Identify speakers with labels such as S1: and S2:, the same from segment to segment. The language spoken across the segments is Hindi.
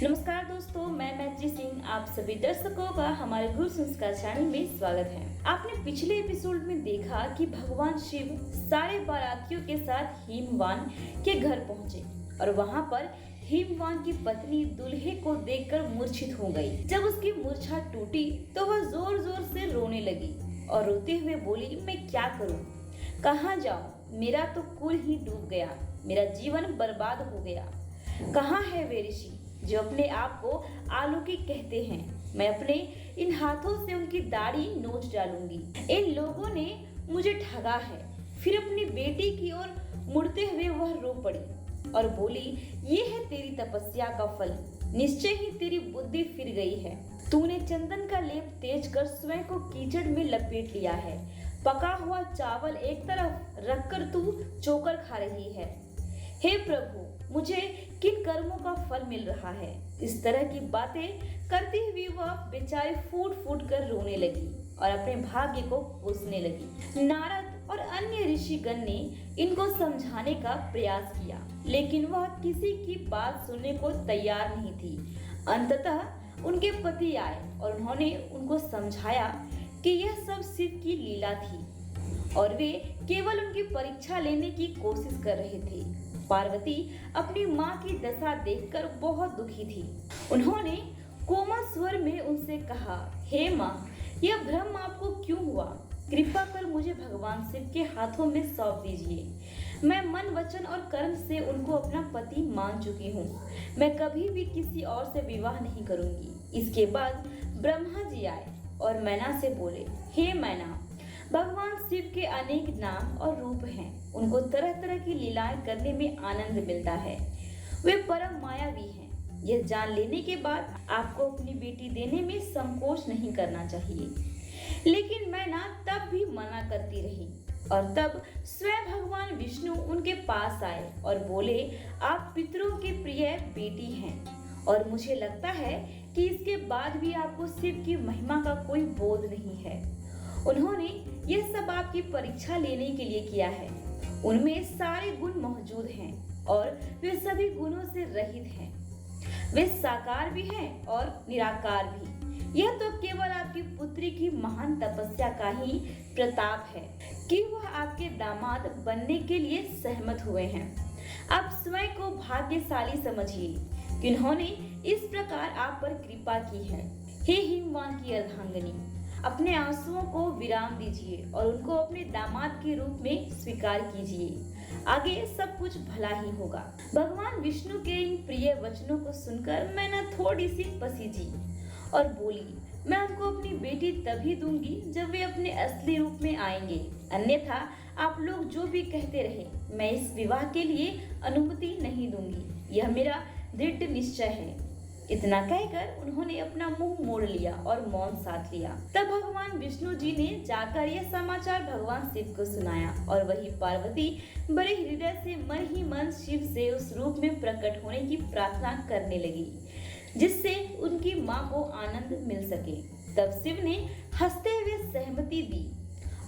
S1: नमस्कार दोस्तों, मैं मैत्री सिंह आप सभी दर्शकों का हमारे गुरु संस्कार चैनल में स्वागत है। आपने पिछले एपिसोड में देखा कि भगवान शिव सारे बारातियों के साथ हिमवान के घर पहुंचे और वहां पर हिमवान की पत्नी दूल्हे को देखकर मूर्छित हो गई। जब उसकी मूर्छा टूटी तो वह जोर जोर से रोने लगी और रोते हुए बोली, मैं क्या करूं, कहाँ जाऊं, मेरा तो कुल ही डूब गया, मेरा जीवन बर्बाद हो गया। कहाँ है वे ऋषि जो अपने आप को अलौकिक कहते हैं? मैं अपने इन हाथों से उनकी दाढ़ी नोच डालूंगी। इन लोगों ने मुझे ठगा है। फिर अपनी बेटी की ओर मुड़ते हुए वह रो पड़ी और बोली, ये है तेरी तपस्या का फल, निश्चय ही तेरी बुद्धि फिर गई है। तूने चंदन का लेप तेज कर स्वयं को कीचड़ में लपेट लिया है। पका हुआ चावल एक तरफ रखकर तू चोकर खा रही है। हे प्रभु, मुझे किन कर्मों का फल मिल रहा है? इस तरह की बातें करती हुई वह बेचारी फूट फूट कर रोने लगी और अपने भाग्य को कोसने लगी। नारद और अन्य ऋषिगण ने इनको समझाने का प्रयास किया, लेकिन वह किसी की बात सुनने को तैयार नहीं थी। अंततः उनके पति आए और उन्होंने उनको समझाया कि यह सब शिव की लीला थी और वे केवल उनकी परीक्षा लेने की कोशिश कर रहे थे। पार्वती अपनी माँ की दशा देखकर बहुत दुखी थी। उन्होंने कोमल स्वर में उनसे कहा, हे माँ, यह भ्रम आपको क्यों हुआ? कृपा कर मुझे भगवान शिव के हाथों में सौंप दीजिए। मैं मन, वचन और कर्म से उनको अपना पति मान चुकी हूँ। मैं कभी भी किसी और से विवाह नहीं करूँगी। इसके बाद ब्रह्मा जी आए और मैना से बोले, हे मैना, भगवान शिव के अनेक नाम और रूप हैं। उनको तरह तरह की लीलाएं करने में आनंद मिलता है। वे परम मायावी हैं। यह जान लेने के बाद आपको अपनी बेटी देने में संकोच नहीं करना चाहिए। लेकिन मैं तब भी मना करती रही और तब स्वयं भगवान विष्णु उनके पास आए और बोले, आप पितरों की प्रिय बेटी हैं और मुझे लगता है कि इसके बाद भी आपको शिव की महिमा का कोई बोध नहीं है। उन्होंने यह सब आपकी परीक्षा लेने के लिए किया है। उनमें सारे गुण मौजूद हैं और वे सभी गुणों से रहित हैं। वे साकार भी हैं और निराकार भी। यह तो केवल आपकी पुत्री की महान तपस्या का ही प्रताप है कि वह आपके दामाद बनने के लिए सहमत हुए हैं। आप स्वयं को भाग्यशाली समझिए कि उन्होंने इस प्रकार आप पर कृपा की है। हे हिमवान की अर्धांगिनी, अपने आंसुओं को विराम दीजिए और उनको अपने दामाद के रूप में स्वीकार कीजिए। आगे सब कुछ भला ही होगा। भगवान विष्णु के इन प्रिय वचनों को सुनकर मैं थोड़ी सी पसीजी और बोली, मैं उनको अपनी बेटी तभी दूंगी जब वे अपने असली रूप में आएंगे, अन्यथा आप लोग जो भी कहते रहे, मैं इस विवाह के लिए अनुमति नहीं दूंगी। यह मेरा दृढ़ निश्चय है। इतना कहकर उन्होंने अपना मुंह मोड़ लिया और मौन साध लिया। तब भगवान विष्णु जी ने जाकर यह समाचार भगवान शिव को सुनाया और वही पार्वती बड़े हृदय से मन ही मन शिव से उस रूप में प्रकट होने की प्रार्थना करने लगी, जिससे उनकी माँ को आनंद मिल सके। तब शिव ने हंसते हुए सहमति दी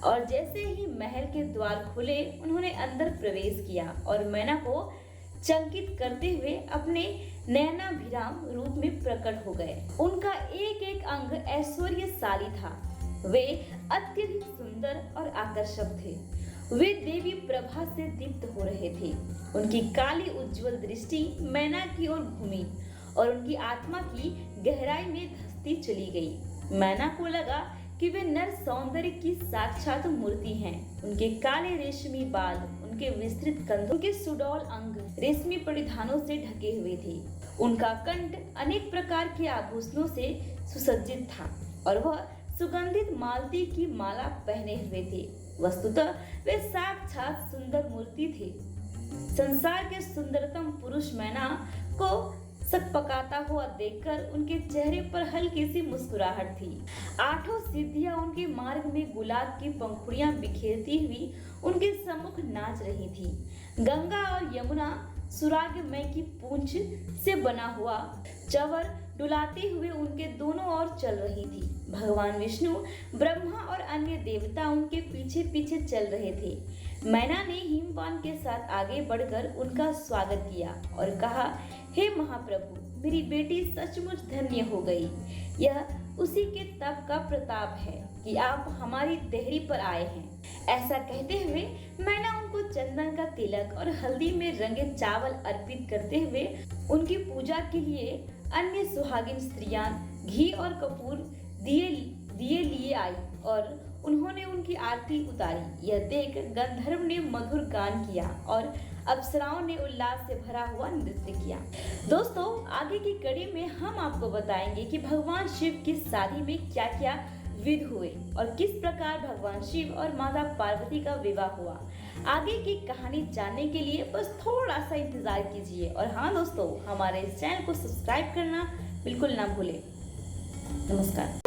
S1: और जैसे ही महल के द्वार खुले, उन्होंने अंदर प्रवेश किया और मैना को चंकित करते हुए अपने नयनाभिराम रूप में प्रकट हो गए। उनका एक एक अंग ऐश्वर्यशाली था। वे अत्यधिक सुंदर और आकर्षक थे। वे देवी प्रभा से दीप्त हो रहे थे। उनकी काली उज्जवल दृष्टि मैना की ओर घूमी और उनकी आत्मा की गहराई में धंसती चली गई। मैना को लगा कि वे नर सौंदर्य की साक्षात मूर्ति हैं। उनके काले रेशमी बाल, उनके विस्तृत कंधों, उनके सुडौल अंग रेशमी परिधानों से ढके हुए थे। उनका कंठ अनेक प्रकार के आभूषणों से सुसज्जित था और वह सुगंधित मालती की माला पहने हुए थे। वस्तुतः वे साक्षात सुंदर मूर्ति थे। संसार के सुंदरतम पुरुष मैना को सकपकाता हुआ देखकर उनके चेहरे पर हल्की सी मुस्कुराहट थी। आठों सिद्धियां उनके मार्ग में गुलाब की पंखुड़ियां बिखेरती हुई उनके सम्मुख नाच रही थी। गंगा और यमुना सुरागमय की पूंछ से बना हुआ चवर डुलाते हुए उनके दोनों ओर चल रही थी। भगवान विष्णु, ब्रह्मा और अन्य देवता उनके पीछे पीछे चल रहे थे। मैना ने हिमवान के साथ आगे बढ़कर उनका स्वागत किया और कहा, हे महाप्रभु, मेरी बेटी सचमुच धन्य हो गई। यह उसी के तप का प्रताप है कि आप हमारी देहरी पर आए हैं। ऐसा कहते हुए मैना उनको चंदन का तिलक और हल्दी में रंगे चावल अर्पित करते हुए उनकी पूजा के लिए अन्य सुहागिन स्त्रियां घी और कपूर दिए लिए आई और उन्होंने उनकी आरती उतारी। यह देख गंधर्व ने मधुर गान किया और अप्सराओं ने उल्लास से भरा हुआ नृत्य किया। दोस्तों, आगे की कड़ी में हम आपको बताएंगे कि भगवान शिव की शादी में क्या क्या विध हुए और किस प्रकार भगवान शिव और माता पार्वती का विवाह हुआ। आगे की कहानी जानने के लिए बस थोड़ा सा इंतजार कीजिए। और हाँ दोस्तों, हमारे इस चैनल को सब्सक्राइब करना बिल्कुल ना भूलें। नमस्कार।